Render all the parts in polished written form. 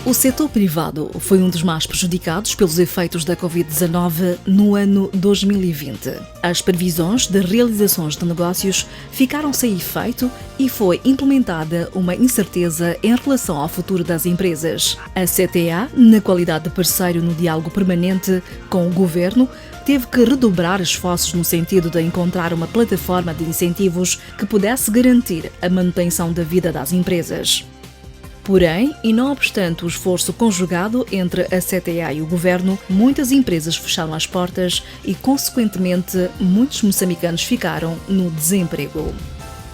O setor privado foi um dos mais prejudicados pelos efeitos da Covid-19 no ano 2020. As previsões de realizações de negócios ficaram sem efeito e foi implementada uma incerteza em relação ao futuro das empresas. A CTA, na qualidade de parceiro no diálogo permanente com o governo, teve que redobrar esforços no sentido de encontrar uma plataforma de incentivos que pudesse garantir a manutenção da vida das empresas. Porém, e não obstante o esforço conjugado entre a CTA e o governo, muitas empresas fecharam as portas e, consequentemente, muitos moçambicanos ficaram no desemprego.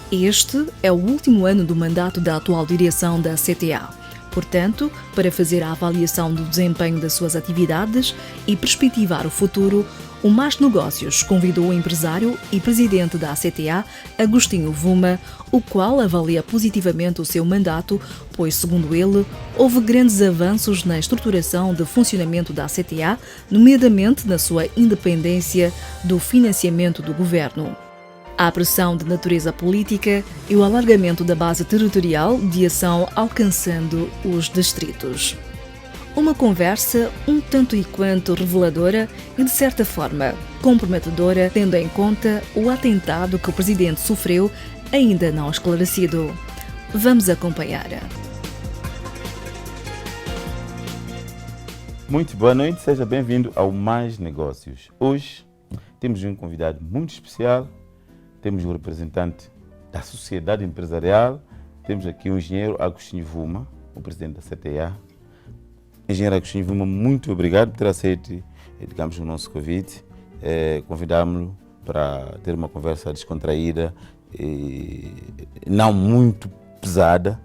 Este é o último ano do mandato da atual direção da CTA. Portanto, para fazer a avaliação do desempenho das suas atividades e perspectivar o futuro, o Mais Negócios convidou o empresário e presidente da CTA, Agostinho Vuma, o qual avalia positivamente o seu mandato, pois, segundo ele, houve grandes avanços na estruturação de funcionamento da CTA, nomeadamente na sua independência do financiamento do governo. A pressão de natureza política e o alargamento da base territorial de ação alcançando os distritos. Uma conversa um tanto e quanto reveladora e, de certa forma, comprometedora, tendo em conta o atentado que o presidente sofreu, ainda não esclarecido. Vamos acompanhar. Muito boa noite, seja bem-vindo ao Mais Negócios. Hoje temos um convidado muito especial, temos um representante da sociedade empresarial, temos aqui o engenheiro Agostinho Vuma, o presidente da CTA. Engenheiro Agostinho Vuma, muito obrigado por ter aceito, digamos, o nosso convite. Convidámo-lo para ter uma conversa descontraída, não muito pesada,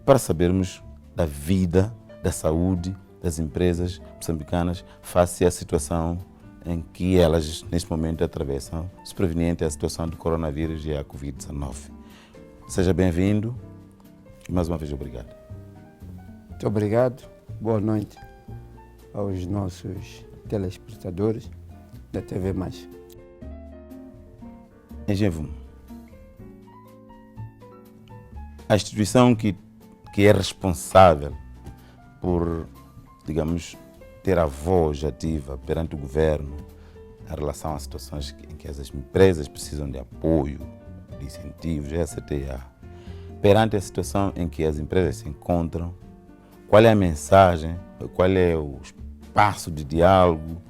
para sabermos da vida, da saúde das empresas moçambicanas face à situação em que elas, neste momento, atravessam, se preveniente à situação do coronavírus e à Covid-19. Seja bem-vindo e, mais uma vez, obrigado. Muito obrigado. Boa noite aos nossos telespectadores da TV+. Engenheiro Vuma, a instituição que é responsável por, digamos, ter a voz ativa perante o governo em relação às situações em que as empresas precisam de apoio, de incentivos, é a CTA. Perante a situação em que as empresas se encontram, qual é a mensagem, qual é o espaço de diálogo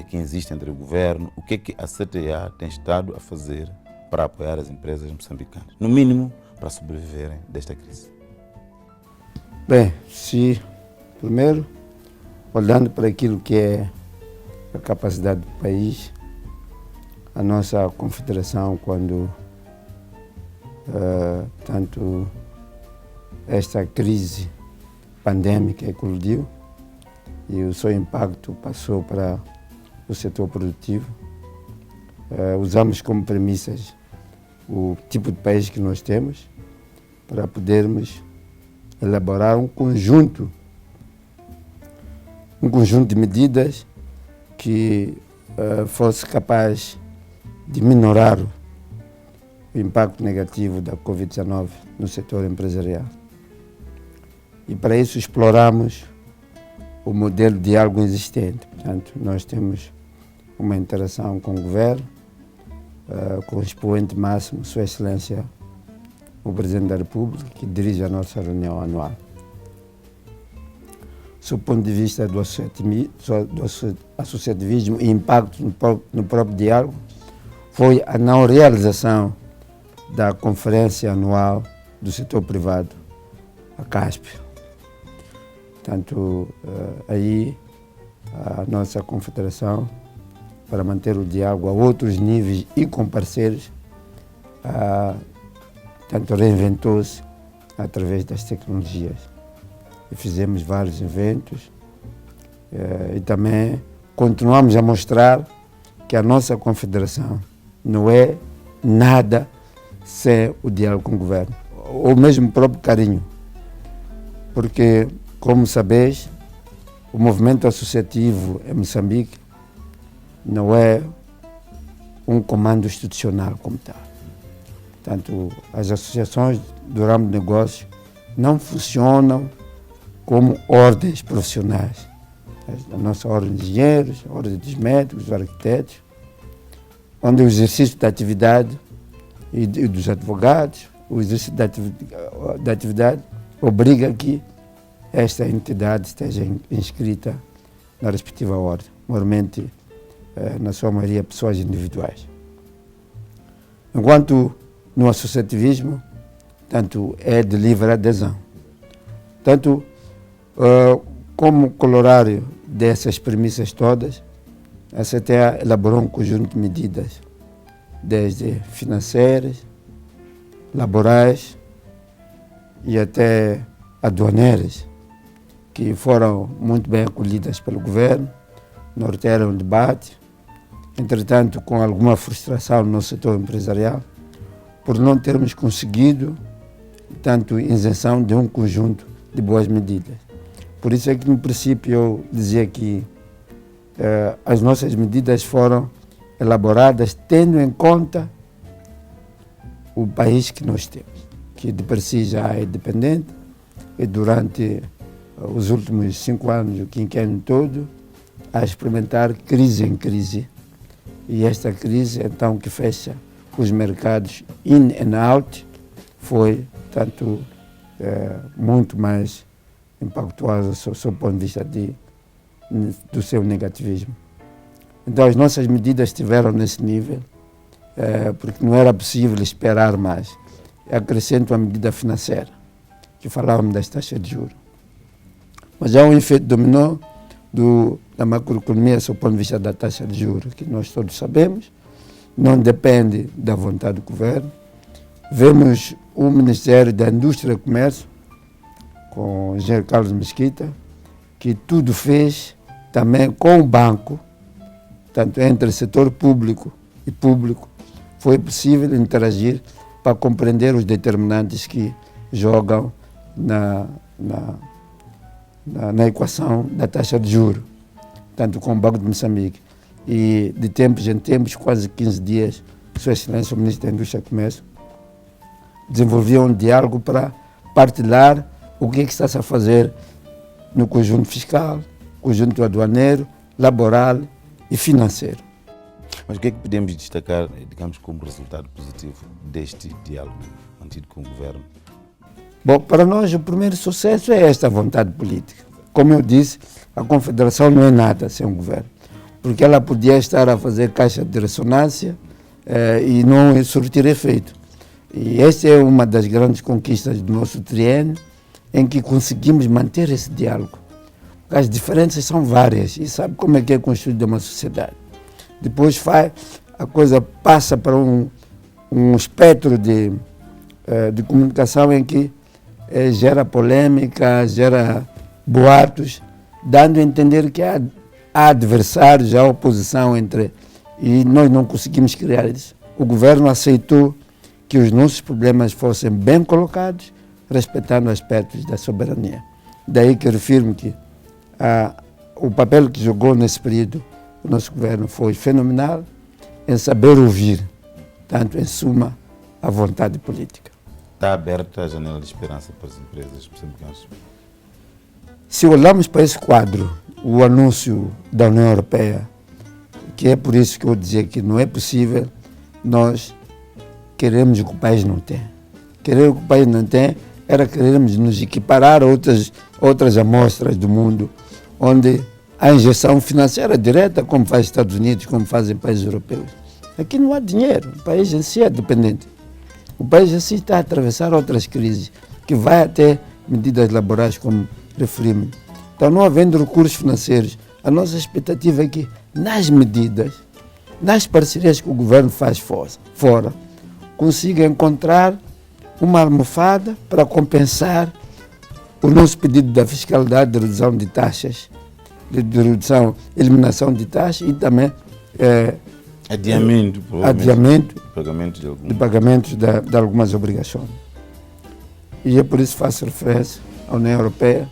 que existe entre o governo, o que a CTA tem estado a fazer para apoiar as empresas moçambicanas, no mínimo para sobreviverem desta crise? Bem, se primeiro, olhando para aquilo que é a capacidade do país, a nossa confederação, quando tanto esta crise pandêmica eclodiu e o seu impacto passou para o setor produtivo, usamos como premissas o tipo de país que nós temos para podermos elaborar um conjunto de medidas que fosse capaz de minorar o impacto negativo da Covid-19 no setor empresarial. E para isso exploramos o modelo de diálogo existente. Portanto, nós temos uma interação com o governo, com o expoente máximo, Sua Excelência, o Presidente da República, que dirige a nossa reunião anual. Do ponto de vista do associativismo e impacto no próprio diálogo, foi a não realização da Conferência Anual do Setor Privado, a CASP. Portanto, aí a nossa confederação, para manter o diálogo a outros níveis e com parceiros, tanto reinventou-se através das tecnologias. E fizemos vários eventos e também continuamos a mostrar que a nossa confederação não é nada sem o diálogo com o governo, ou mesmo o próprio carinho, porque, como sabeis, o movimento associativo em Moçambique não é um comando institucional como tal. Portanto, as associações do ramo de negócio não funcionam como ordens profissionais. A nossa ordem de engenheiros, a ordem dos médicos, dos arquitetos, onde o exercício da atividade e dos advogados, o exercício da atividade obriga que esta entidade esteja inscrita na respectiva ordem, normalmente, na sua maioria, pessoas individuais. Enquanto no associativismo, tanto é de livre adesão. Tanto como corolário dessas premissas todas, a CTA elaborou um conjunto de medidas, desde financeiras, laborais e até aduaneiras, que foram muito bem acolhidas pelo governo, nortearam o debate, entretanto com alguma frustração no setor empresarial, por não termos conseguido tanto isenção de um conjunto de boas medidas. Por isso é que no princípio eu dizia que as nossas medidas foram elaboradas tendo em conta o país que nós temos, que de per si já é dependente e durante os últimos 5 anos, o quinquênio todo, a experimentar crise em crise. E esta crise, então, que fecha os mercados in and out, foi, tanto, muito mais impactuosa do seu ponto de vista do seu negativismo. Então, as nossas medidas estiveram nesse nível, porque não era possível esperar mais. Acrescento a medida financeira, que falávamos das taxas de juros. Mas há um efeito dominó da macroeconomia, do ponto de vista da taxa de juros, que nós todos sabemos, não depende da vontade do governo. Vemos o Ministério da Indústria e Comércio, com o engenheiro Carlos Mesquita, que tudo fez também com o banco, tanto entre setor público e público, foi possível interagir para compreender os determinantes que jogam na equação da taxa de juros, tanto com o Banco de Moçambique. E de tempos em tempos, quase 15 dias, Sua Excelência, o Ministro da Indústria e Comércio, desenvolveu um diálogo para partilhar o que está-se a fazer no conjunto fiscal, conjunto aduaneiro, laboral e financeiro. Mas o que é que podemos destacar, digamos, como resultado positivo deste diálogo mantido com o governo? Bom, para nós o primeiro sucesso é esta vontade política. Como eu disse, a Confederação não é nada sem o governo, porque ela podia estar a fazer caixa de ressonância e não surtir efeito. E esta é uma das grandes conquistas do nosso triênio, em que conseguimos manter esse diálogo. As diferenças são várias e sabe como é que é construída uma sociedade. Depois a coisa passa para um espectro de comunicação em que gera polêmica, gera boatos, dando a entender que há adversários, há oposição e nós não conseguimos criar isso. O governo aceitou que os nossos problemas fossem bem colocados, respeitando aspectos da soberania. Daí que eu refiro que o papel que jogou nesse período o nosso governo foi fenomenal em saber ouvir, tanto em suma, a vontade política. Está aberta a janela de esperança para as empresas moçambicanas? Se olharmos para esse quadro, o anúncio da União Europeia, que é por isso que eu dizia que não é possível, nós queremos o que o país não tem. Querer o que o país não tem era querermos nos equiparar a outras amostras do mundo, onde a injeção financeira direta, como faz os Estados Unidos, como fazem países europeus. Aqui não há dinheiro, o país em si é dependente. O país em si está a atravessar outras crises, que vai até medidas laborais, como referimos. Então, não havendo recursos financeiros, a nossa expectativa é que, nas medidas, nas parcerias que o governo faz fora, consiga encontrar uma almofada para compensar o nosso pedido da fiscalidade de redução de taxas, de redução, eliminação de taxas e também adiamento de pagamentos de algumas obrigações. E é por isso que faço referência à União Europeia,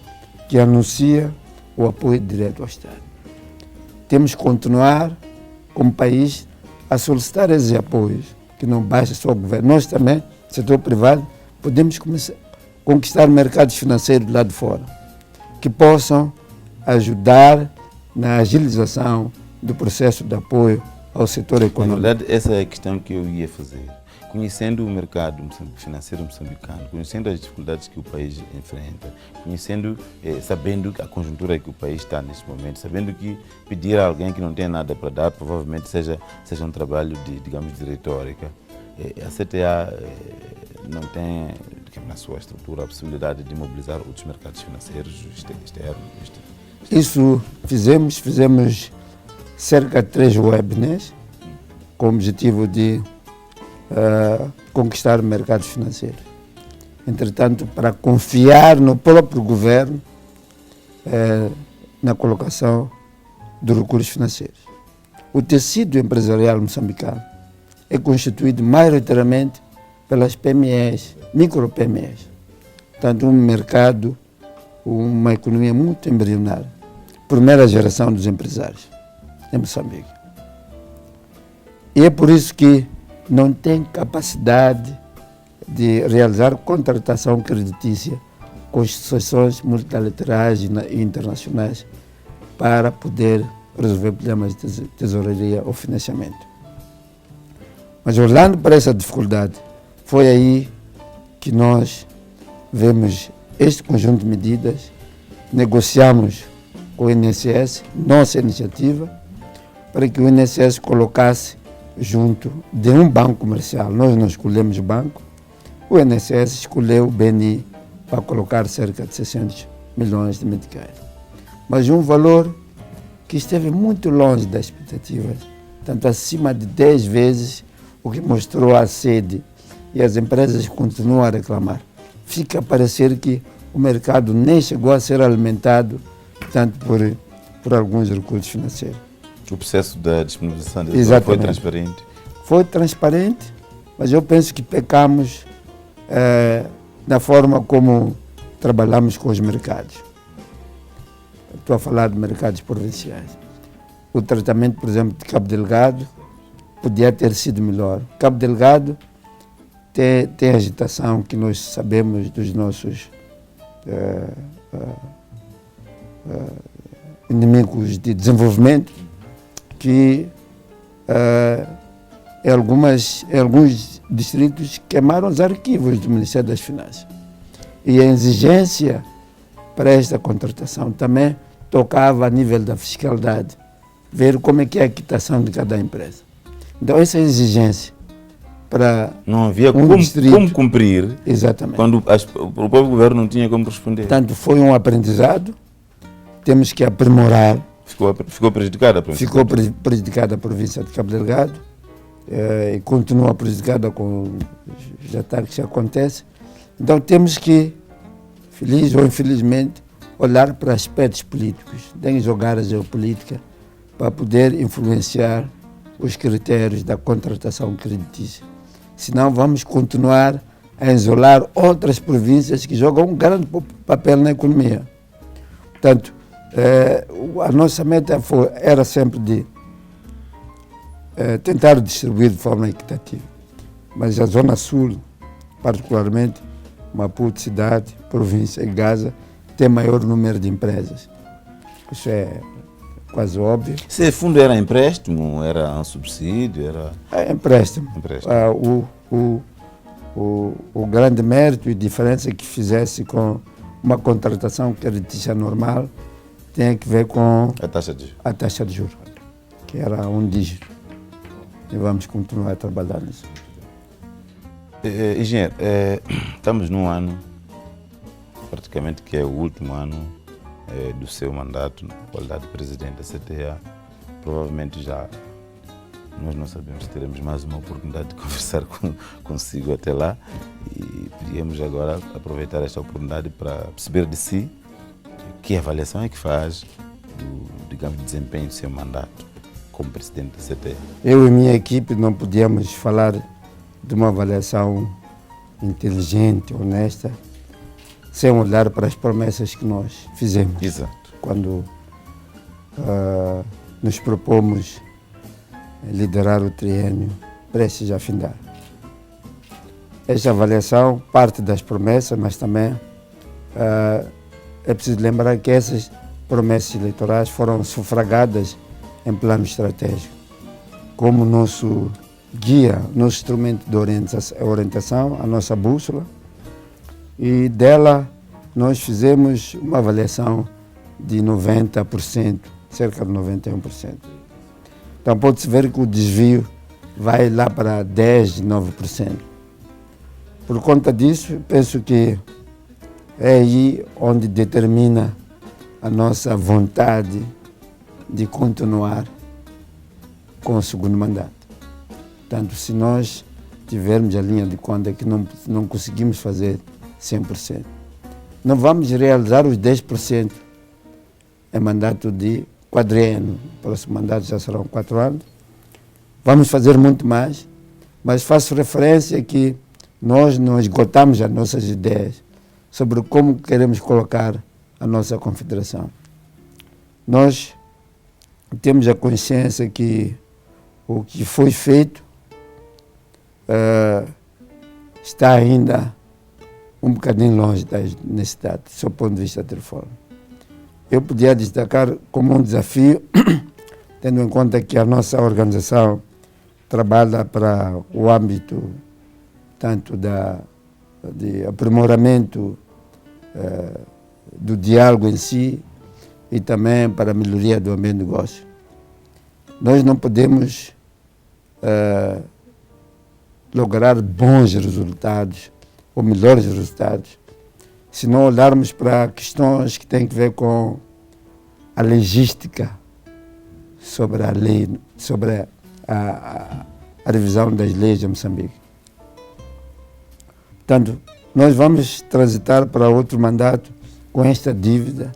que anuncia o apoio direto ao Estado. Temos que continuar, como país, a solicitar esses apoios, que não basta só o governo. Nós também, setor privado, podemos conquistar mercados financeiros lá de fora. que possam ajudar na agilização do processo de apoio ao setor Na econômico. verdade, essa é a questão que eu ia fazer. Conhecendo o mercado financeiro moçambicano, conhecendo as dificuldades que o país enfrenta, conhecendo, sabendo a conjuntura que o país está neste momento, sabendo que pedir a alguém que não tem nada para dar provavelmente seja um trabalho de retórica. A CTA não tem, na sua estrutura, a possibilidade de mobilizar outros mercados financeiros externos. Isso fizemos cerca de 3 webinars com o objetivo de conquistar mercados financeiros. Entretanto, para confiar no próprio governo na colocação dos recursos financeiros. O tecido empresarial moçambicano é constituído maioritariamente pelas PMEs, micro-PMEs. Portanto, um mercado, uma economia muito embrionária. Primeira geração dos empresários em Moçambique. E é por isso que não tem capacidade de realizar contratação creditícia com instituições multilaterais e internacionais para poder resolver problemas de tesouraria ou financiamento. Mas olhando para essa dificuldade, foi aí que nós vemos este conjunto de medidas, negociamos com o INSS, nossa iniciativa, para que o INSS colocasse junto de um banco comercial. Nós não escolhemos o banco, o INSS escolheu o BNI para colocar cerca de 600 milhões de meticais. Mas um valor que esteve muito longe das expectativas, tanto acima de 10 vezes o que mostrou a sede, e as empresas continuam a reclamar. Fica a parecer que o mercado nem chegou a ser alimentado tanto por alguns recursos financeiros. O processo da disponibilização de foi transparente? Foi transparente, mas eu penso que pecamos na forma como trabalhamos com os mercados. Estou a falar de mercados provinciais. O tratamento, por exemplo, de Cabo Delgado podia ter sido melhor. Cabo Delgado tem agitação que nós sabemos dos nossos inimigos de desenvolvimento, que em alguns distritos queimaram os arquivos do Ministério das Finanças. E a exigência para esta contratação também tocava a nível da fiscalidade, ver como é que é a quitação de cada empresa. Então essa exigência para não havia distrito, como cumprir. Exatamente. Quando o próprio governo não tinha como responder. Portanto, foi um aprendizado, temos que aprimorar. Ficou prejudicada a província. Ficou prejudicada a província de Cabo Delgado e continua prejudicada com os ataques que acontecem. Então temos que, feliz ou infelizmente, olhar para aspectos políticos, tem que jogar a geopolítica para poder influenciar os critérios da contratação creditícia. Senão vamos continuar a isolar outras províncias que jogam um grande papel na economia. Portanto, a nossa meta era sempre de tentar distribuir de forma equitativa. Mas a Zona Sul, particularmente Maputo, cidade, província e Gaza, tem maior número de empresas. Isso é quase óbvio. Esse fundo era empréstimo, era um subsídio? Era empréstimo. O grande mérito e diferença que fizesse com uma contratação creditícia normal tem a ver com a taxa de juros, que era um dígito. E vamos continuar a trabalhar nisso. Engenheiro, estamos num ano, praticamente que é o último ano do seu mandato na qualidade de presidente da CTA. Provavelmente já nós não sabemos se teremos mais uma oportunidade de conversar consigo até lá, e podíamos agora aproveitar esta oportunidade para perceber de si que avaliação é que faz do desempenho do seu mandato como presidente da CTA. Eu e minha equipe não podíamos falar de uma avaliação inteligente, honesta, sem olhar para as promessas que nós fizemos. Exato. Quando nos propomos liderar o triênio prestes a findar. Esta avaliação parte das promessas, mas também é preciso lembrar que essas promessas eleitorais foram sufragadas em plano estratégico. Como nosso guia, nosso instrumento de orientação, a nossa bússola, e dela nós fizemos uma avaliação de 90%, cerca de 91%. Então pode-se ver que o desvio vai lá para 10%, 9%. Por conta disso, penso que é aí onde determina a nossa vontade de continuar com o segundo mandato. Portanto, se nós tivermos a linha de conta que não conseguimos fazer 100%, não vamos realizar os 10% em mandato de quadriênio. O próximo mandato já serão 4 anos. Vamos fazer muito mais, mas faço referência que nós não esgotamos as nossas ideias sobre como queremos colocar a nossa confederação. Nós temos a consciência que o que foi feito está ainda um bocadinho longe da necessidade, do seu ponto de vista de reforma. Eu podia destacar como um desafio, tendo em conta que a nossa organização trabalha para o âmbito tanto de aprimoramento do diálogo em si e também para a melhoria do ambiente de negócio. Nós não podemos lograr bons resultados ou melhores resultados se não olharmos para questões que têm a ver com a legística sobre a lei, sobre a revisão das leis de Moçambique. Portanto, nós vamos transitar para outro mandato com esta dívida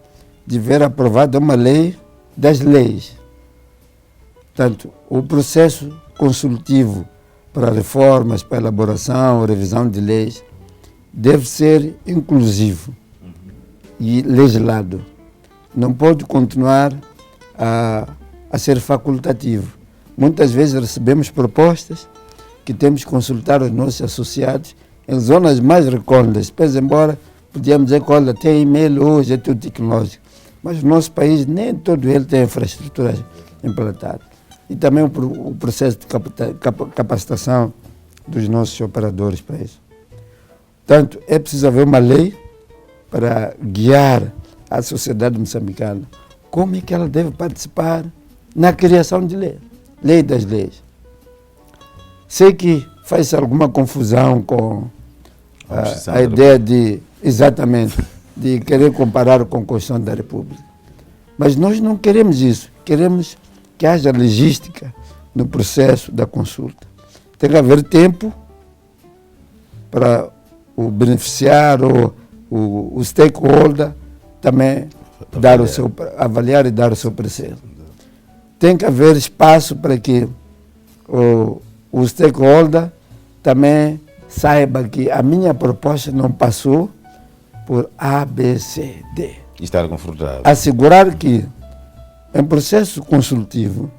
de ver aprovada uma lei das leis. Portanto, o processo consultivo para reformas, para elaboração, revisão de leis, deve ser inclusivo e legislado. Não pode continuar a ser facultativo. Muitas vezes recebemos propostas que temos que consultar os nossos associados em zonas mais recônditas. Pois embora podíamos dizer que olha, tem e-mail hoje, é tudo tecnológico, mas o nosso país nem todo ele tem infraestrutura implantada. E também o processo de capacitação dos nossos operadores para isso. Portanto, é preciso haver uma lei para guiar a sociedade moçambicana. Como é que ela deve participar na criação de lei das leis? Sei que faz alguma confusão com a ideia de querer comparar com a Constituição da República. Mas nós não queremos isso. Queremos que haja logística no processo da consulta. Tem que haver tempo para o beneficiário ou o stakeholder também avaliar e dar o seu parecer. Tem que haver espaço para que o stakeholder também saiba que a minha proposta não passou por A, B, C, D. E estar confortável. Assegurar que, em processo consultivo,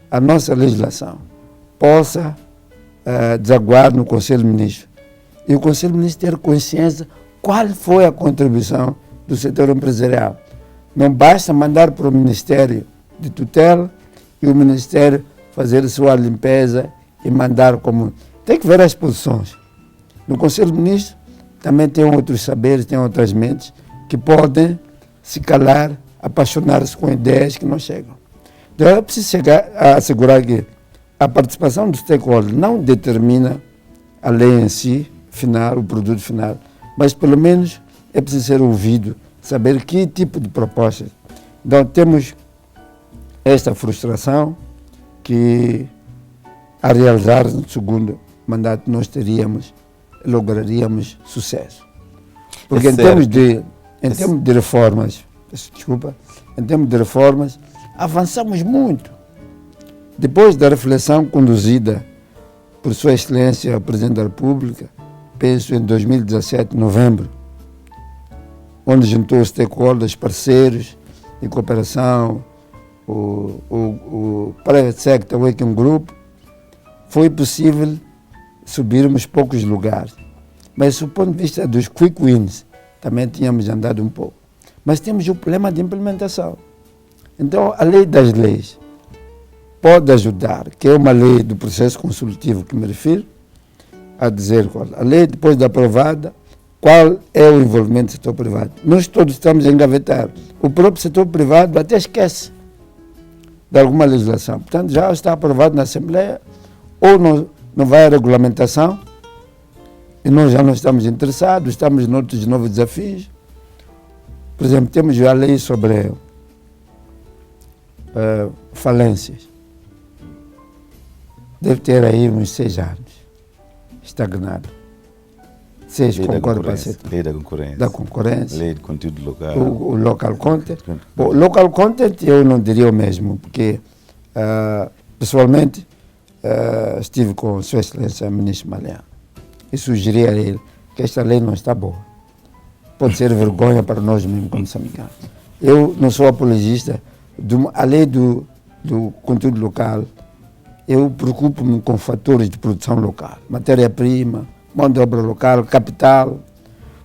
a nossa legislação possa desaguar no Conselho de Ministros. E o Conselho de Ministros ter consciência qual foi a contribuição do setor empresarial. Não basta mandar para o Ministério de Tutela e o Ministério fazer sua limpeza e mandar como... Tem que ver as posições. No Conselho de Ministros também tem outros saberes, tem outras mentes que podem se calar, apaixonar-se com ideias que não chegam. Então é preciso assegurar que a participação do stakeholder não determina a lei em si, final, o produto final, mas pelo menos é preciso ser ouvido, saber que tipo de propostas. Então temos esta frustração que a realizar no segundo mandato nós lograríamos sucesso. Porque em termos de reformas, em termos de reformas, avançamos muito. Depois da reflexão conduzida por Sua Excelência, o Presidente da República, penso em 2017, novembro, onde juntou os stakeholders, parceiros de cooperação, o Private Sector Working Group, foi possível subirmos poucos lugares. Mas do ponto de vista dos quick wins, também tínhamos andado um pouco. mas temos o problema de implementação. Então, a lei das leis pode ajudar, que é uma lei do processo consultivo que me refiro, a dizer qual. A lei, depois de aprovada, qual é o envolvimento do setor privado. Nós todos estamos a engavetar. O próprio setor privado até esquece de alguma legislação. Portanto, já está aprovado na Assembleia, ou não vai à regulamentação, e nós já não estamos interessados, estamos em outros novos desafios. Por exemplo, temos a lei sobre falências. Deve ter aí uns 6 anos, estagnado. 6, concordo para ser. Lei da concorrência. Da concorrência. Lei de conteúdo local. O local content. Bom, local content eu não diria o mesmo, porque pessoalmente estive com Sua Excelência o Ministro Maleano e sugeri a ele que esta lei não está boa. Pode ser vergonha para nós mesmos como moçambicanos. Eu não sou apologista. A lei do conteúdo local, eu preocupo-me com fatores de produção local, matéria-prima, mão de obra local, capital,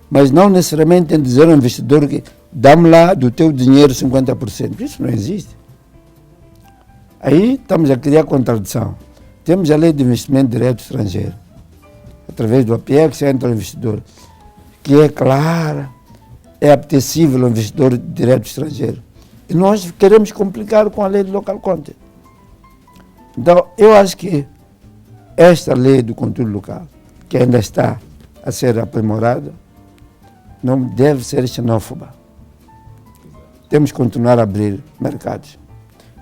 mas não necessariamente tem de dizer ao investidor que dá-me lá do teu dinheiro 50%. Isso não existe. Aí estamos a criar contradição. Temos a lei de investimento direto estrangeiro, através do APEX entra o investidor, que é clara, é apetecível ao investidor direto estrangeiro. E nós queremos complicar com a lei do local content. Então, eu acho que esta lei do conteúdo local, que ainda está a ser aprimorada, não deve ser xenófoba. Temos que continuar a abrir mercados.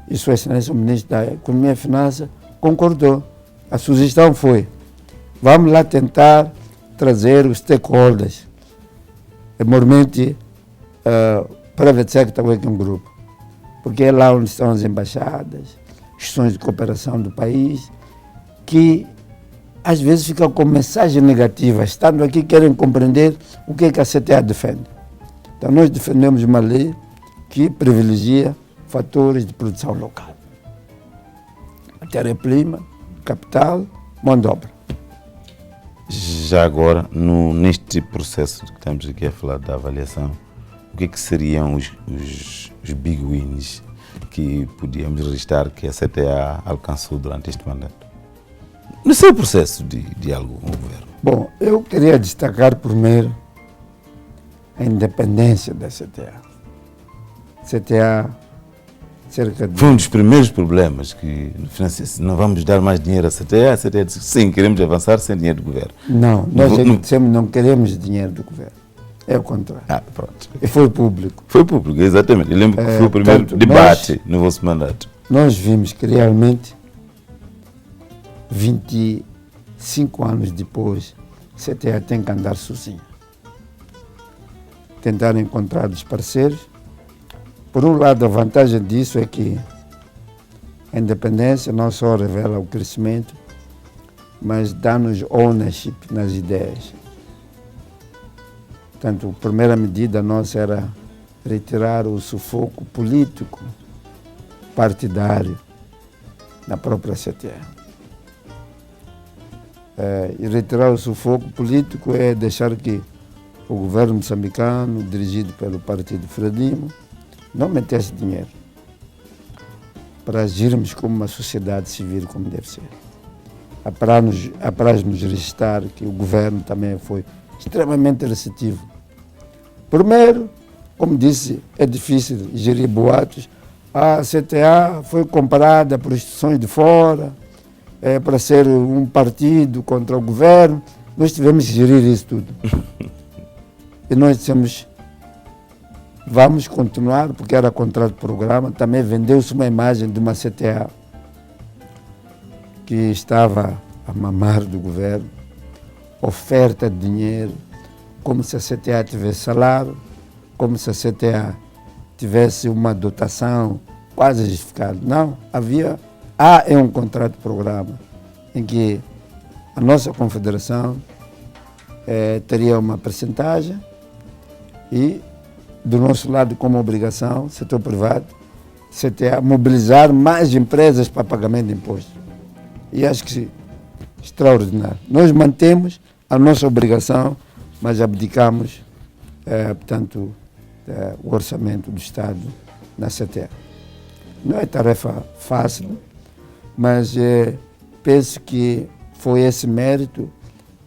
E Sua Excelência, o Ministro da Economia e Finanças, concordou. A sugestão foi, vamos lá tentar trazer os stakeholders, normalmente Private Sector Working Group, porque é lá onde estão as embaixadas, instituições de cooperação do país, que às vezes ficam com mensagem negativa, estando aqui querem compreender o que a CTA defende. Então nós defendemos uma lei que privilegia fatores de produção local. Matéria-prima, capital, mão de obra. Já agora, neste processo que estamos aqui a falar da avaliação, o que seriam os big wins que podíamos registrar que a CTA alcançou durante este mandato? No seu processo de diálogo com o governo. Bom, eu queria destacar primeiro a independência da CTA. CTA, cerca de... Foi um dos primeiros problemas que, no final, não vamos dar mais dinheiro à CTA. A CTA disse, sim, queremos avançar sem dinheiro do governo. Não, nós dissemos não queremos dinheiro do governo. É o contrário. Pronto. E foi público. Foi público, exatamente. Eu lembro que foi o primeiro debate no vosso mandato. Nós vimos que realmente, 25 anos depois, a CTA tem que andar sozinha. Tentar encontrar os parceiros. Por um lado, a vantagem disso é que a independência não só revela o crescimento, mas dá-nos ownership nas ideias. Portanto, a primeira medida nossa era retirar o sufoco político, partidário, na própria CTA. E retirar o sufoco político é deixar que o governo moçambicano, dirigido pelo Partido Frelimo, não metesse dinheiro para agirmos como uma sociedade civil, como deve ser. Apraz-nos registrar que o governo também foi extremamente receptivo. Primeiro, como disse, é difícil gerir boatos. A CTA foi comparada por instituições de fora, para ser um partido contra o governo. Nós tivemos que gerir isso tudo. E nós dissemos, vamos continuar, porque era contrato de programa. Também vendeu-se uma imagem de uma CTA que estava a mamar do governo, oferta de dinheiro, como se a CTA tivesse salário, como se a CTA tivesse uma dotação quase justificada. Não, há um contrato de programa em que a nossa confederação teria uma percentagem e, do nosso lado, como obrigação, setor privado, CTA, mobilizar mais empresas para pagamento de impostos. E acho que extraordinário. Nós mantemos a nossa obrigação, mas abdicamos, portanto, o orçamento do Estado na CTA. Não é tarefa fácil, mas penso que foi esse mérito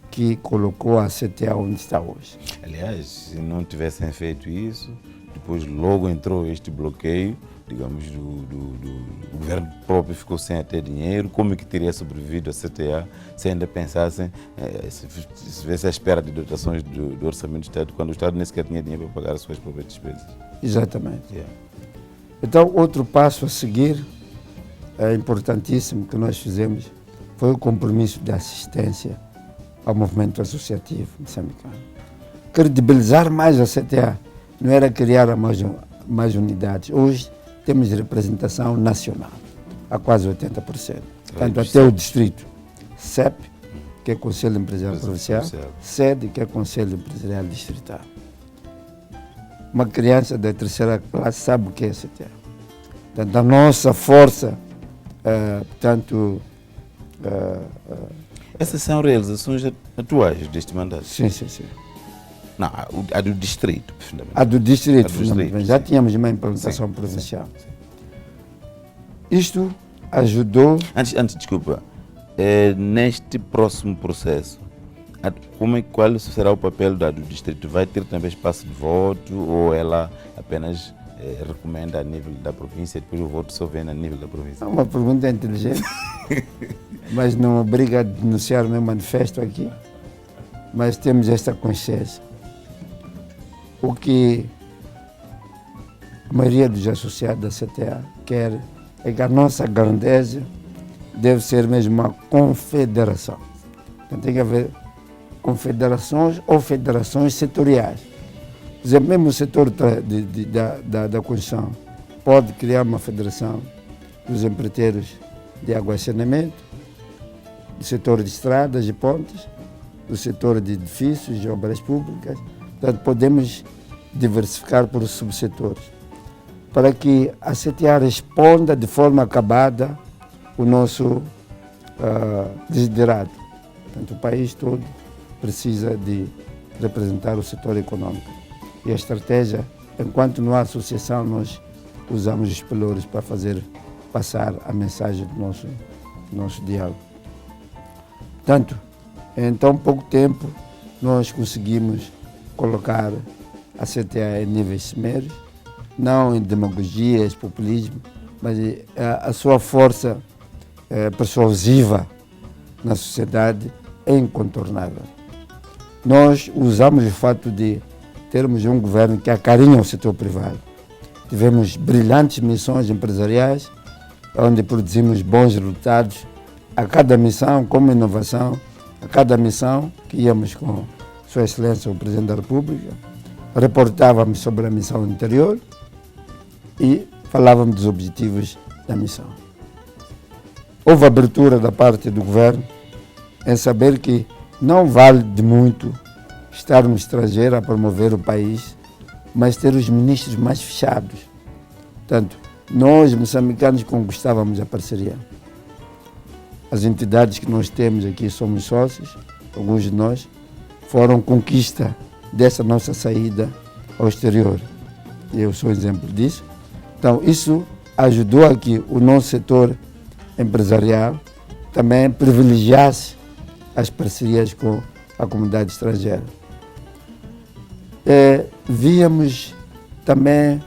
que colocou a CTA onde está hoje. Aliás, se não tivessem feito isso, depois logo entrou este bloqueio, digamos, o governo próprio ficou sem até dinheiro. Como é que teria sobrevivido a CTA se ainda pensassem, se estivesse à espera de dotações do orçamento do Estado, quando o Estado nem sequer tinha dinheiro para pagar as suas próprias despesas? Exatamente. Então, outro passo a seguir, importantíssimo que nós fizemos, foi o compromisso de assistência ao movimento associativo moçambicano. Credibilizar mais a CTA, não era criar mais unidades. Hoje temos representação nacional, a quase 80%. Portanto, até o distrito, CEP, que é Conselho Empresarial Provincial, SED, que é Conselho Empresarial Distrital. Uma criança da terceira classe sabe o que é CTA. Portanto, a nossa força, essas são realizações atuais deste mandato? Sim, sim, sim. Não, a do distrito, fundamentalmente. A do distrito, fundamentalmente. Já tínhamos uma implantação provincial. Sim. Isto ajudou... Antes, desculpa, neste próximo processo, qual será o papel do distrito? Vai ter também espaço de voto ou ela apenas recomenda a nível da província e depois o voto só vem a nível da província? É uma pergunta inteligente, mas não me obriga a denunciar o meu manifesto aqui, mas temos esta consciência. O que a maioria dos associados da CTA quer é que a nossa grandeza deve ser mesmo uma confederação. Então tem que haver confederações ou federações setoriais. Por exemplo, mesmo o setor da construção pode criar uma federação dos empreiteiros de água e saneamento, do setor de estradas e pontes, do setor de edifícios e obras públicas. Portanto, podemos diversificar por subsetores, para que a CTA responda de forma acabada o nosso desiderado. Portanto, o país todo precisa de representar o setor econômico. E a estratégia, enquanto não há associação, nós usamos os pelouros para fazer passar a mensagem do nosso diálogo. Portanto, em tão pouco tempo, nós conseguimos colocar a CTA em níveis semeros, não em demagogias, populismo, mas a sua força persuasiva na sociedade é incontornável. Nós usamos o fato de termos um governo que acarinha o setor privado. Tivemos brilhantes missões empresariais, onde produzimos bons resultados a cada missão, como inovação, a cada missão que íamos com Sua Excelência o Presidente da República, reportávamos sobre a missão anterior e falávamos dos objetivos da missão. Houve abertura da parte do governo em saber que não vale de muito estar no estrangeiro a promover o país, mas ter os ministros mais fechados. Portanto, nós, moçambicanos, conquistávamos a parceria. As entidades que nós temos aqui somos sócios, alguns de nós, foram conquista dessa nossa saída ao exterior. Eu sou exemplo disso. Então, isso ajudou a que o nosso setor empresarial também privilegiasse as parcerias com a comunidade estrangeira. Víamos também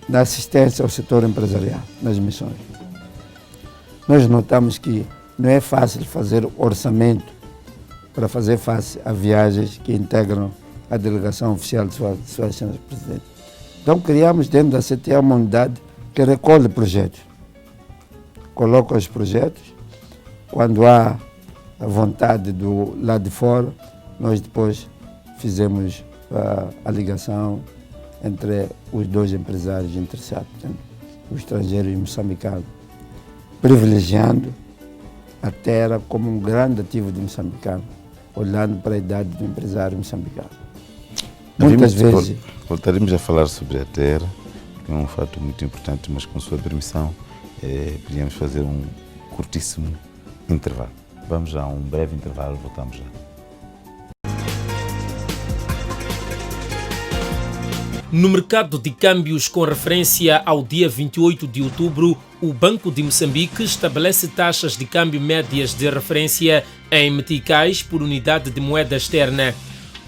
na assistência ao setor empresarial, nas missões. Nós notamos que não é fácil fazer orçamento para fazer face a viagens que integram a delegação oficial de Sua Excelência Presidente. Então criamos dentro da CTA uma unidade que recolhe projetos, coloca os projetos, quando há a vontade do lado de fora, nós depois fizemos a ligação entre os dois empresários interessados, o estrangeiro e o moçambicano, privilegiando a terra como um grande ativo do moçambicano, olhando para a idade do empresário moçambicano. Muitas vezes... Voltaremos a falar sobre a terra, que é um fato muito importante, mas com sua permissão, podíamos fazer um curtíssimo intervalo. Vamos a um breve intervalo, voltamos já. No mercado de câmbios com referência ao dia 28 de outubro, o Banco de Moçambique estabelece taxas de câmbio médias de referência em meticais por unidade de moeda externa.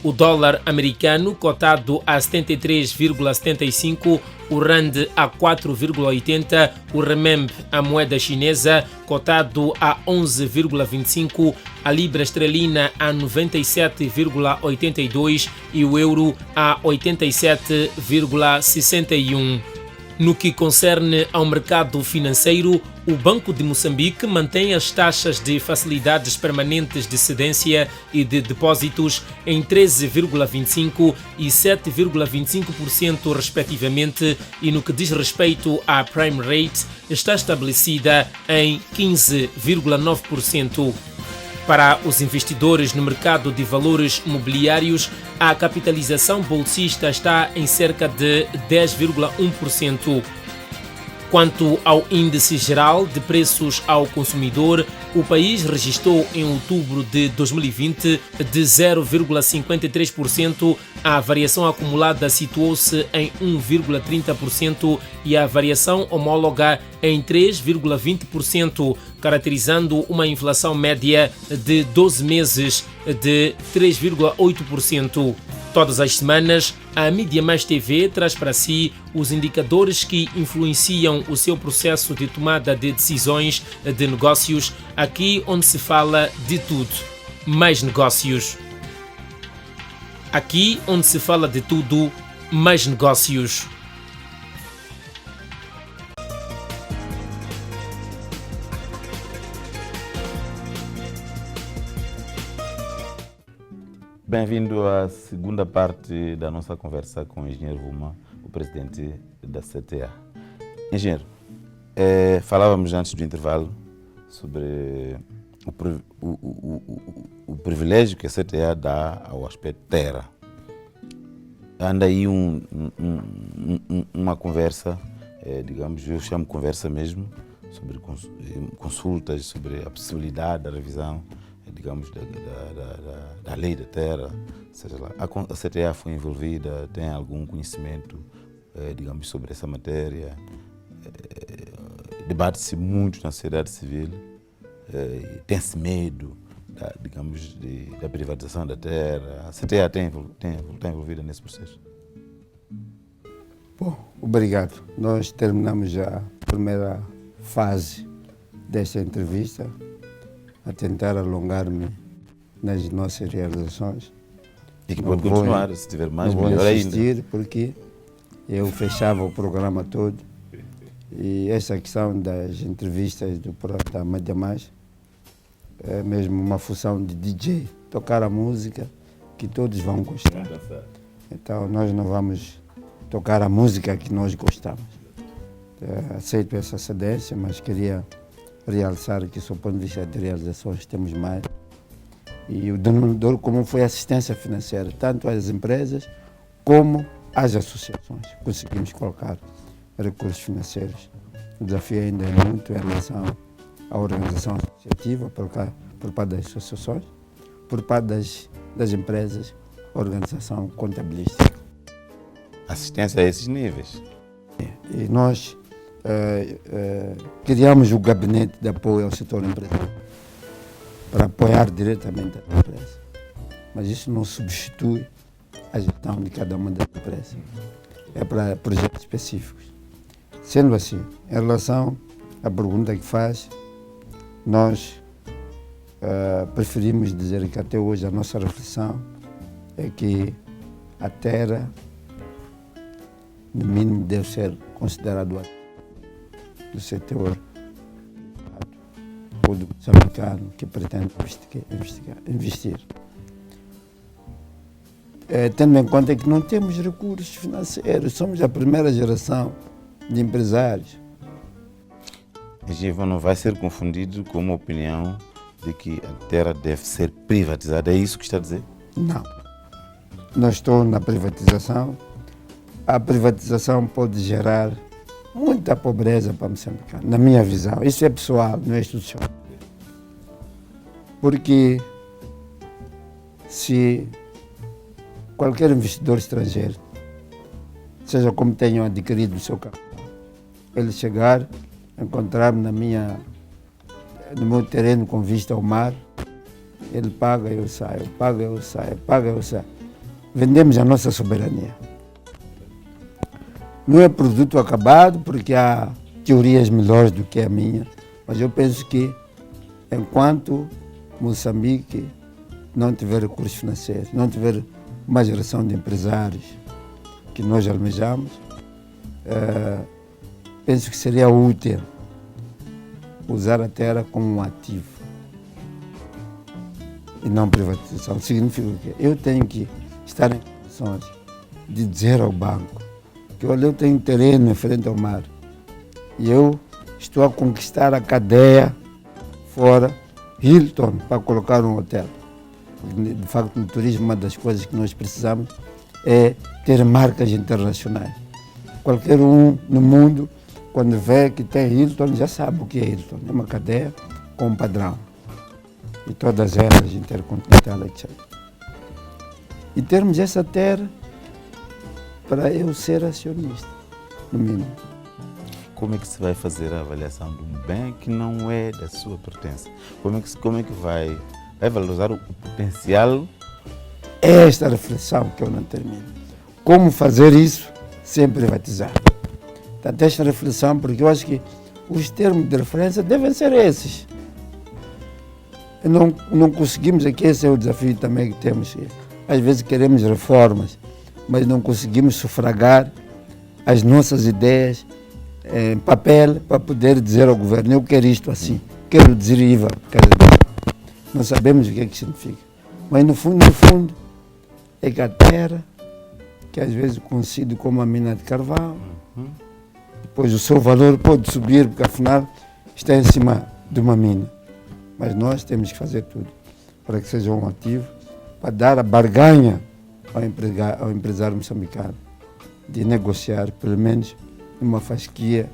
O dólar americano, cotado a 73,75, o rand a 4,80, o renminbi, a moeda chinesa, cotado a 11,25, a libra esterlina a 97,82 e o euro a 87,61. No que concerne ao mercado financeiro, o Banco de Moçambique mantém as taxas de facilidades permanentes de cedência e de depósitos em 13,25% e 7,25% respectivamente, e no que diz respeito à Prime Rate, está estabelecida em 15,9%. Para os investidores no mercado de valores mobiliários, a capitalização bolsista está em cerca de 10,1%. Quanto ao índice geral de preços ao consumidor, o país registrou em outubro de 2020 de 0,53%, a variação acumulada situou-se em 1,30% e a variação homóloga em 3,20%, caracterizando uma inflação média de 12 meses de 3,8%. Todas as semanas, a Mídia Mais TV traz para si os indicadores que influenciam o seu processo de tomada de decisões de negócios, aqui onde se fala de tudo. Mais negócios. Aqui onde se fala de tudo, mais negócios. Bem-vindo à segunda parte da nossa conversa com o engenheiro Vuma, o presidente da CTA. Engenheiro, falávamos antes do intervalo sobre o privilégio que a CTA dá ao aspecto terra. Anda aí uma conversa, digamos, eu chamo conversa mesmo, sobre consultas, sobre a possibilidade da revisão, digamos, da lei da terra, seja lá. A CTA foi envolvida, tem algum conhecimento, digamos, sobre essa matéria. Debate-se muito na sociedade civil, tem-se medo, digamos, da privatização da terra. A CTA está envolvida nesse processo? Bom, obrigado. Nós terminamos já a primeira fase desta entrevista, a tentar alongar-me nas nossas realizações. E que pode continuar, se tiver mais, melhor ainda. Porque eu fechava o programa todo e essa questão das entrevistas da Mídia Mais é mesmo uma função de DJ, tocar a música que todos vão gostar. Então nós não vamos tocar a música que nós gostamos. Aceito essa cedência, mas queria realçar que, do ponto de vista de realizações, temos mais. E o denominador comum foi a assistência financeira, tanto às empresas como às associações. Conseguimos colocar recursos financeiros. O desafio ainda é muito em relação à organização associativa, por parte das associações, por parte das empresas, organização contabilística. Assistência a esses níveis. E nós criamos o gabinete de apoio ao setor empresarial para apoiar diretamente a empresa. Mas isso não substitui a gestão de cada uma das empresas. É para projetos específicos. Sendo assim, em relação à pergunta que faz, nós preferimos dizer que até hoje a nossa reflexão é que a terra, no mínimo, deve ser considerada do setor ou do moçambicano que pretende investir. Tendo em conta que não temos recursos financeiros, somos a primeira geração de empresários. Engenheiro, não vai ser confundido com uma opinião de que a terra deve ser privatizada. É isso que está a dizer? Não. Não estou na privatização. A privatização pode gerar muita pobreza para Moçambique, na minha visão. Isso é pessoal, não é institucional. Porque se qualquer investidor estrangeiro seja como tenham adquirido o seu carro. Ele chegar, encontrar-me no meu terreno com vista ao mar, ele paga, eu saio, paga, eu saio, paga, eu saio. Vendemos a nossa soberania. Não é produto acabado, porque há teorias melhores do que a minha, mas eu penso que enquanto Moçambique não tiver recursos financeiros, não tiver uma geração de empresários que nós almejamos, penso que seria útil usar a terra como um ativo e não privatização. Significa que eu tenho que estar em condições de dizer ao banco que, olha, eu tenho terreno em frente ao mar e eu estou a conquistar a cadeia fora Hilton para colocar um hotel. De facto, no turismo, uma das coisas que nós precisamos é ter marcas internacionais. Qualquer um no mundo, quando vê que tem Hilton, já sabe o que é Hilton. É uma cadeia com um padrão. E todas elas, Intercontinental, etc. E termos essa terra para eu ser acionista, no mínimo. Como é que se vai fazer a avaliação de um bem que não é da sua pertença? Como é que vai valorizar o potencial? É esta reflexão que eu não termino. Como fazer isso sem privatizar? Portanto, esta reflexão, porque eu acho que os termos de referência devem ser esses. Não conseguimos, aqui esse é o desafio também que temos. Às vezes queremos reformas, mas não conseguimos sufragar as nossas ideias em papel para poder dizer ao governo, eu quero isto assim, quero dizer IVA. Não sabemos o que é que significa. Mas no fundo, é que a terra, que às vezes coincide com uma mina de carvão, depois o seu valor pode subir, porque afinal está em cima de uma mina. Mas nós temos que fazer tudo para que seja um ativo, para dar a barganha ao empresário moçambicano de negociar, pelo menos, uma fasquia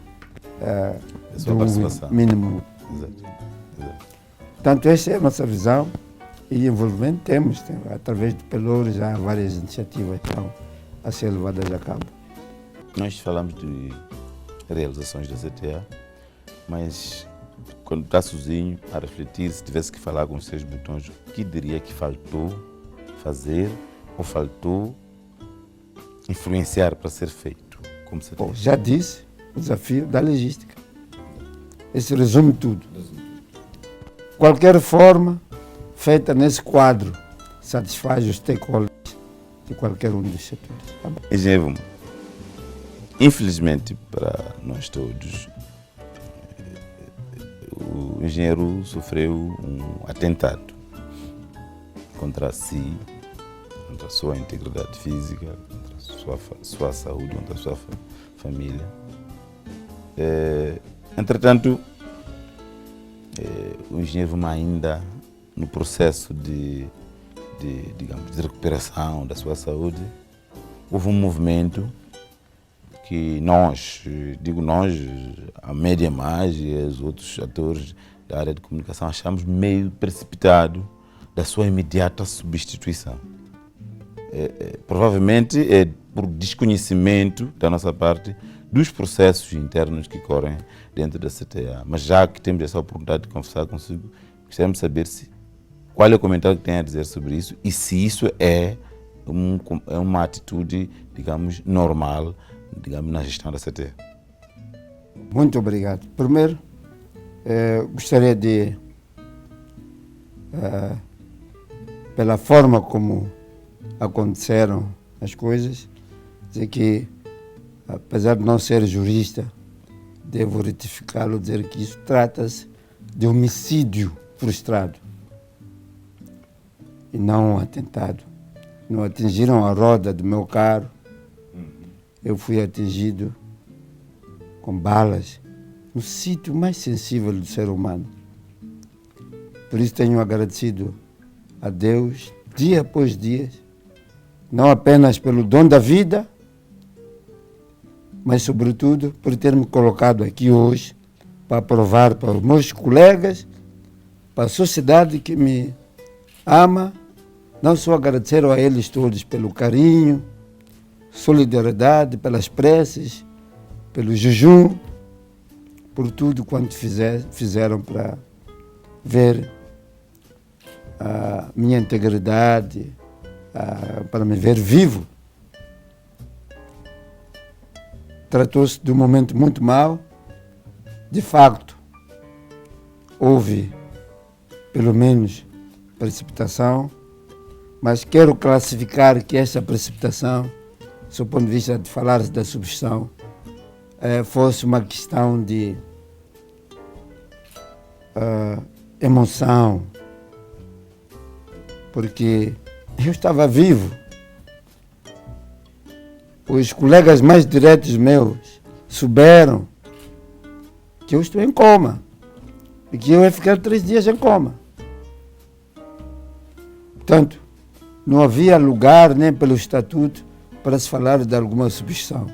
de um mínimo. Exato. Portanto, essa é a nossa visão e envolvimento temos. Através de Pelouros, há várias iniciativas que estão a ser levadas a cabo. Nós falamos de realizações da CTA, mas quando está sozinho a refletir, se tivesse que falar com os seus botões, o que diria que faltou fazer ou faltou influenciar para ser feito? Como CTA? Bom, já disse, o desafio da logística. Esse resume tudo. Qualquer forma feita nesse quadro satisfaz os stakeholders de qualquer um dos setores. Tá bom? Engenheiro, infelizmente para nós todos, o engenheiro sofreu um atentado contra si, contra a sua integridade física, contra a sua saúde, contra a sua família. Entretanto, o engenheiro ainda no processo de recuperação da sua saúde. Houve um movimento que nós, a Média Mais e os outros atores da área de comunicação, achamos meio precipitado da sua imediata substituição. Provavelmente é por desconhecimento da nossa parte dos processos internos que correm dentro da CTA. Mas já que temos essa oportunidade de conversar consigo, gostaríamos de saber qual é o comentário que tem a dizer sobre isso e se isso é uma atitude, digamos, normal, digamos, na gestão da CTA. Muito obrigado. Primeiro, gostaria de, pela forma como aconteceram as coisas, dizer que, apesar de não ser jurista, devo retificá-lo, dizer que isso trata-se de homicídio frustrado e não um atentado. Não atingiram a roda do meu carro, eu fui atingido com balas no sítio mais sensível do ser humano. Por isso tenho agradecido a Deus, dia após dia, não apenas pelo dom da vida, mas sobretudo por ter me colocado aqui hoje para provar para os meus colegas, para a sociedade que me ama, não só agradecer a eles todos pelo carinho, solidariedade, pelas preces, pelo jejum, por tudo quanto fizeram para ver a minha integridade, para me ver vivo. Tratou-se de um momento muito mau. De facto, houve, pelo menos, precipitação, mas quero classificar que esta precipitação, do ponto de vista de falar da substituição, fosse uma questão de emoção, porque eu estava vivo. Os colegas mais diretos meus souberam que eu estou em coma e que eu ia ficar 3 dias em coma. Portanto, não havia lugar nem pelo estatuto para se falar de alguma substituição.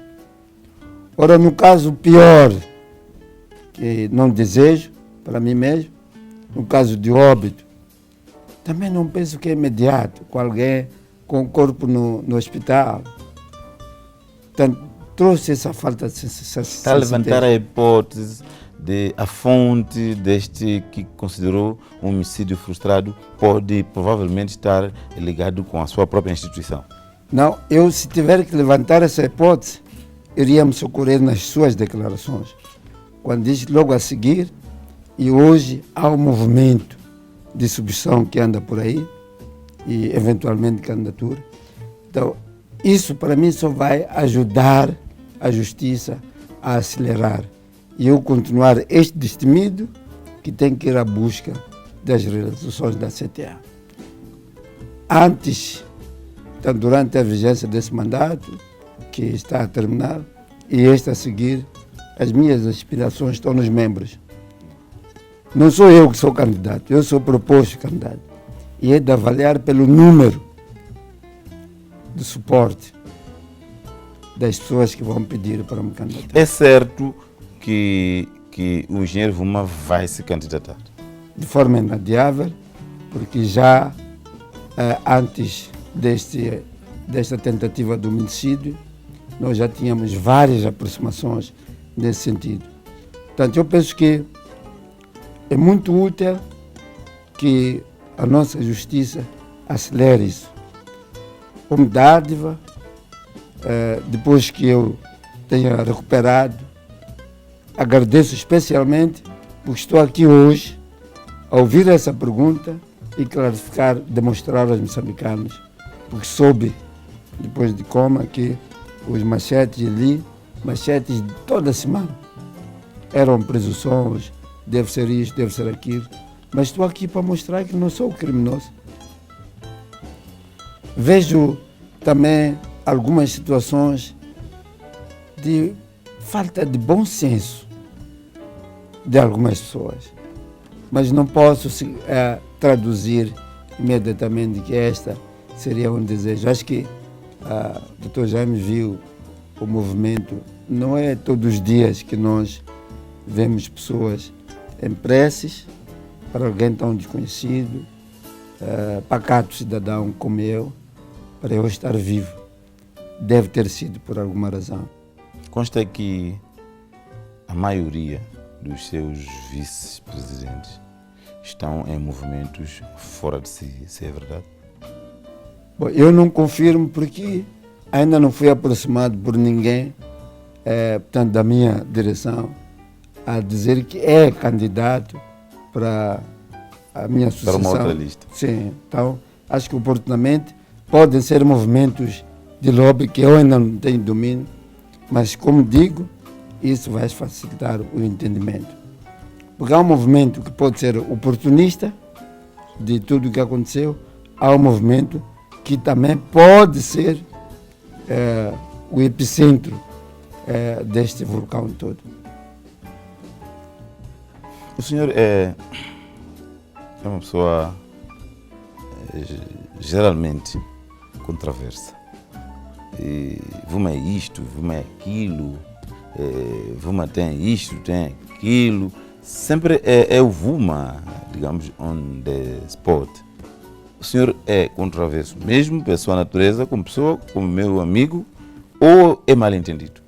Ora, no caso pior, que não desejo para mim mesmo, no caso de óbito, também não penso que é imediato, com alguém com o corpo no hospital. Portanto, trouxe essa falta de sensibilidade. Está a levantar a hipótese de a fonte deste que considerou um homicídio frustrado pode provavelmente estar ligado com a sua própria instituição. Não, eu se tiver que levantar essa hipótese, iria me socorrer nas suas declarações. Quando diz logo a seguir, e hoje há um movimento de substituição que anda por aí, e eventualmente candidatura. Então, isso para mim só vai ajudar a justiça a acelerar. E eu continuar este destemido que tem que ir à busca das realizações da CTA. Antes, então, durante a vigência desse mandato, que está a terminar, e este a seguir, as minhas aspirações estão nos membros. Não sou eu que sou candidato, eu sou proposto candidato. E é de avaliar pelo número de suporte das pessoas que vão pedir para me candidatar. É certo que o engenheiro Vuma vai se candidatar? De forma inadiável, porque já antes desta tentativa de homicídio, nós já tínhamos várias aproximações nesse sentido. Portanto, eu penso que é muito útil que a nossa justiça acelere isso. Como dádiva, depois que eu tenha recuperado, agradeço especialmente porque estou aqui hoje a ouvir essa pergunta e clarificar, demonstrar aos moçambicanos, porque soube, depois de coma, que os machetes ali, machetes de toda semana, eram presunções, deve ser isto, deve ser aquilo, mas estou aqui para mostrar que não sou criminoso. Vejo também algumas situações de falta de bom senso de algumas pessoas, mas não posso traduzir imediatamente que esta seria um desejo. Acho que o Dr. Jaime viu o movimento, não é todos os dias que nós vemos pessoas em preces para alguém tão desconhecido, pacato cidadão como eu, para eu estar vivo. Deve ter sido por alguma razão. Consta que a maioria dos seus vice-presidentes estão em movimentos fora de si. Isso é verdade? Bom, eu não confirmo porque ainda não fui aproximado por ninguém, portanto, da minha direção, a dizer que é candidato para a minha sucessão. Para uma outra lista. Sim, então acho que oportunamente podem ser movimentos de lobby que eu ainda não tenho domínio, mas como digo, isso vai facilitar o entendimento. Porque há um movimento que pode ser oportunista de tudo o que aconteceu, há um movimento que também pode ser o epicentro deste vulcão todo. O senhor é uma pessoa geralmente controversa. Vuma é isto, Vuma é aquilo, Vuma tem isto, tem aquilo. Sempre é o Vuma, digamos, on the spot. O senhor é controverso mesmo, pela sua natureza, como pessoa, como meu amigo, ou é mal entendido?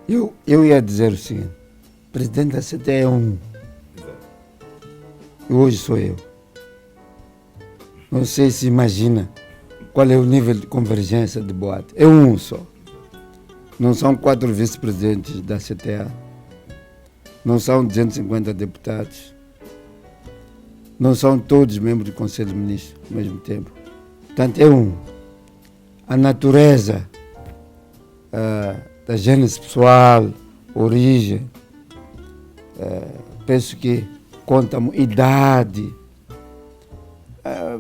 Eu ia dizer o seguinte: o presidente da CTE é um. E hoje sou eu. Não sei se imagina qual é o nível de convergência de Boate. É um só. Não são 4 vice-presidentes da CTA. Não são 250 deputados. Não são todos membros do Conselho de Ministros ao mesmo tempo. Portanto, é um. A natureza da gênese pessoal, origem, penso que conta idade,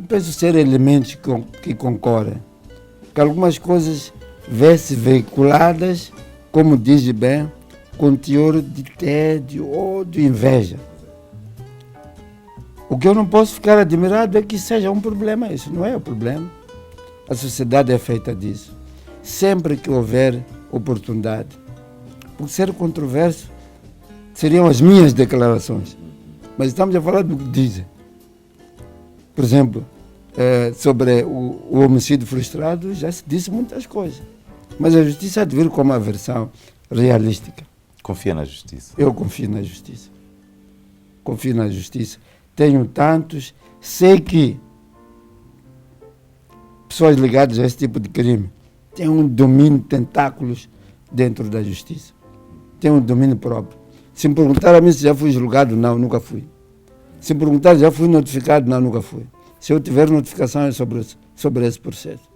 penso ser elementos que concorrem. Porque algumas coisas vê-se veiculadas, como diz bem, com teor de tédio ou de inveja. O que eu não posso ficar admirado é que seja um problema. Isso não é o problema. A sociedade é feita disso. Sempre que houver oportunidade. Por ser controverso, seriam as minhas declarações. Mas estamos a falar do que dizem. Por exemplo, sobre o homicídio frustrado, já se disse muitas coisas. Mas a justiça há de vir com uma versão realística. Confia na justiça? Eu confio na justiça. Confio na justiça. Tenho tantos, sei que pessoas ligadas a esse tipo de crime têm um domínio de tentáculos dentro da justiça. Têm um domínio próprio. Se me perguntar a mim se já fui julgado, não, nunca fui. Se me perguntar se já fui notificado, não, nunca fui. Se eu tiver notificações sobre esse processo.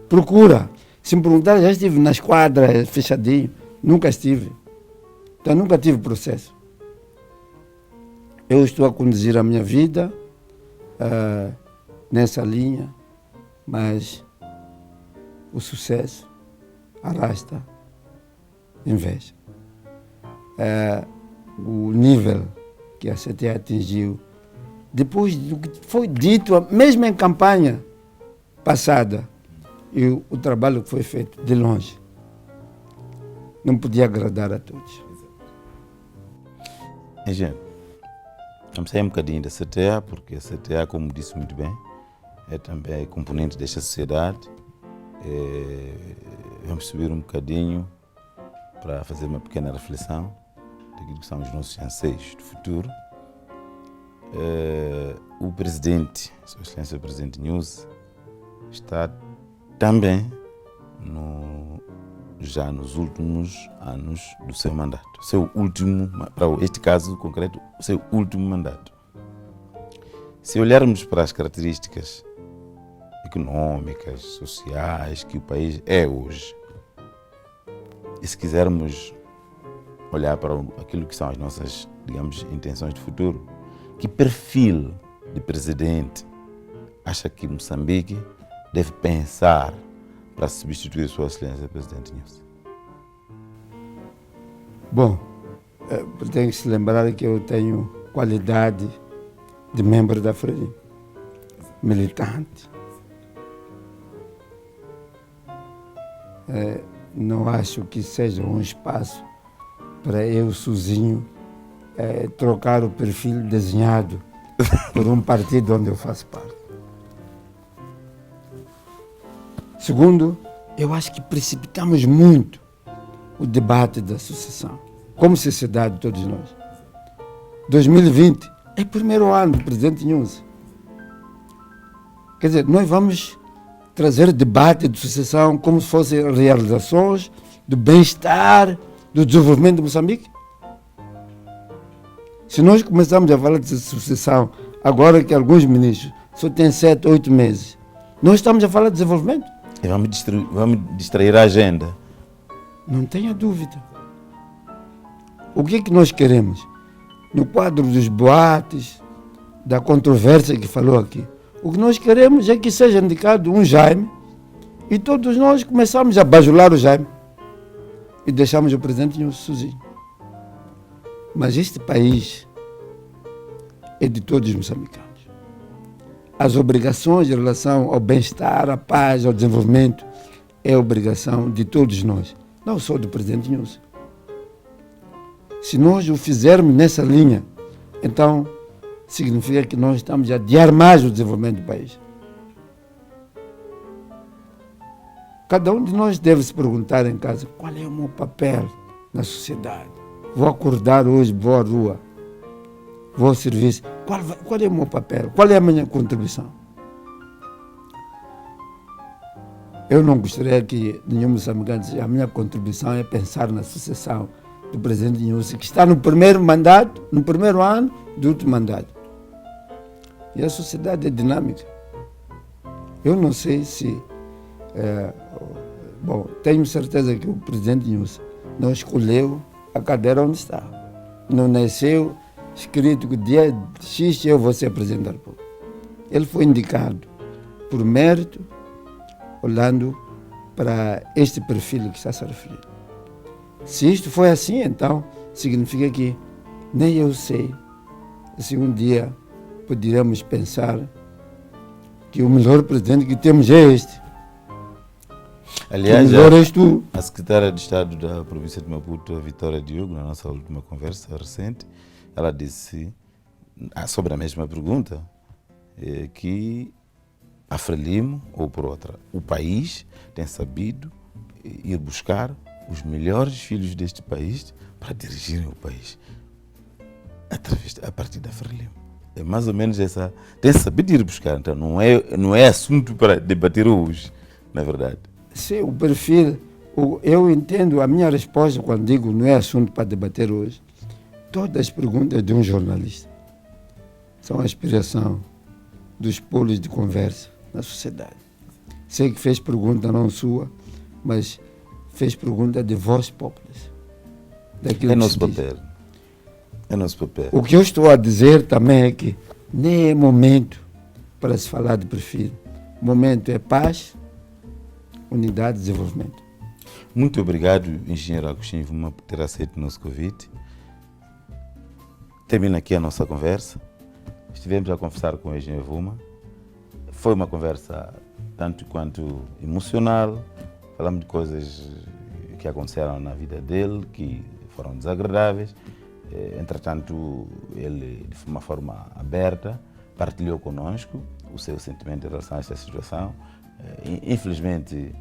Procura. Se me perguntar, já estive na esquadra, fechadinho. Nunca estive. Então, nunca tive processo. Eu estou a conduzir a minha vida nessa linha, mas o sucesso arrasta inveja. O nível que a CTE atingiu, depois do que foi dito, mesmo em campanha passada, e o trabalho que foi feito de longe, não podia agradar a todos. Engenheiro, vamos sair um bocadinho da CTA, porque a CTA, como disse muito bem, é também componente desta sociedade. Vamos subir um bocadinho para fazer uma pequena reflexão daquilo que são os nossos anseios do futuro. O presidente, Sua Excelência o Presidente Nyusi, está também já nos últimos anos do seu mandato. Seu último, para este caso concreto, o seu último mandato. Se olharmos para as características econômicas, sociais que o país é hoje, e se quisermos olhar para aquilo que são as nossas, digamos, intenções de futuro, que perfil de presidente acha que Moçambique deve pensar para substituir Sua Excelência o Presidente Nyusi? Bom, tem que se lembrar que eu tenho qualidade de membro da Frelimo, militante. Não acho que seja um espaço para eu sozinho trocar o perfil desenhado por um partido onde eu faço parte. Segundo, eu acho que precipitamos muito o debate da sucessão, como sociedade, todos nós. 2020 é o primeiro ano do presidente Nyusi. Quer dizer, nós vamos trazer debate de sucessão como se fossem realizações do bem-estar, do desenvolvimento de Moçambique. Se nós começarmos a falar de sucessão, agora que alguns ministros só têm 7, 8 meses, nós estamos a falar de desenvolvimento. E vamos distrair a agenda. Não tenha dúvida. O que é que nós queremos? No quadro dos boates, da controvérsia que falou aqui, o que nós queremos é que seja indicado um Jaime e todos nós começamos a bajular o Jaime e deixamos o presidente Nyusi sozinho. Mas este país é de todos os moçambicanos. As obrigações em relação ao bem-estar, à paz, ao desenvolvimento, é obrigação de todos nós, não só do presidente Nyusi. Se nós o fizermos nessa linha, então significa que nós estamos a adiar mais o desenvolvimento do país. Cada um de nós deve se perguntar em casa, qual é o meu papel na sociedade? Vou acordar hoje, vou à rua, vou ao serviço. Qual é o meu papel? Qual é a minha contribuição? Eu não gostaria que nenhum moçambicano dissesse, a minha contribuição é pensar na sucessão do presidente Nyusi, que está no primeiro mandato, no primeiro ano do último mandato. E a sociedade é dinâmica. Eu não sei se... tenho certeza que o presidente Nyusi não escolheu a cadeira onde está. Não nasceu escrito que dia X eu vou ser presidente da República. Ele foi indicado por mérito, olhando para este perfil que está a se referir. Se isto foi assim, então significa que nem eu sei se um dia poderemos pensar que o melhor presidente que temos é este. Aliás, o melhor és tu. A secretária de Estado da província de Maputo, a Vitória Diogo, na nossa última conversa recente, ela disse sobre a mesma pergunta, que a Frelimo, ou por outra, o país tem sabido ir buscar os melhores filhos deste país para dirigirem o país a partir da Frelimo. É mais ou menos essa. Tem sabido ir buscar, então não é assunto para debater hoje, na verdade. Sim, o perfil, eu entendo a minha resposta quando digo não é assunto para debater hoje. Todas as perguntas de um jornalista são a aspiração dos polos de conversa na sociedade. Sei que fez pergunta não sua, mas fez pergunta de voz populis. É nosso papel. É nosso papel. O que eu estou a dizer também é que nem é momento para se falar de perfil. O momento é paz, unidade e desenvolvimento. Muito obrigado, engenheiro Agostinho Vuma, por ter aceito o nosso convite. Termina aqui a nossa conversa. Estivemos a conversar com o engenheiro Vuma. Foi uma conversa tanto quanto emocional. Falamos de coisas que aconteceram na vida dele, que foram desagradáveis. Entretanto, ele, de uma forma aberta, partilhou conosco o seu sentimento em relação a esta situação. Infelizmente,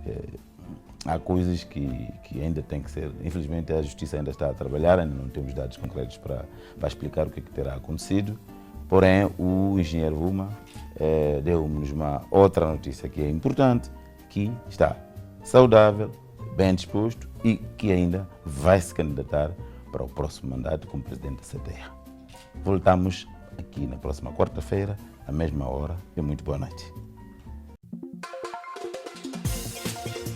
há coisas que ainda têm que ser... Infelizmente, a justiça ainda está a trabalhar, ainda não temos dados concretos para explicar o que terá acontecido. Porém, o engenheiro Vuma deu-nos uma outra notícia que é importante, que está saudável, bem disposto e que ainda vai se candidatar para o próximo mandato como presidente da CTEA. Voltamos aqui na próxima quarta-feira, à mesma hora, e muito boa noite.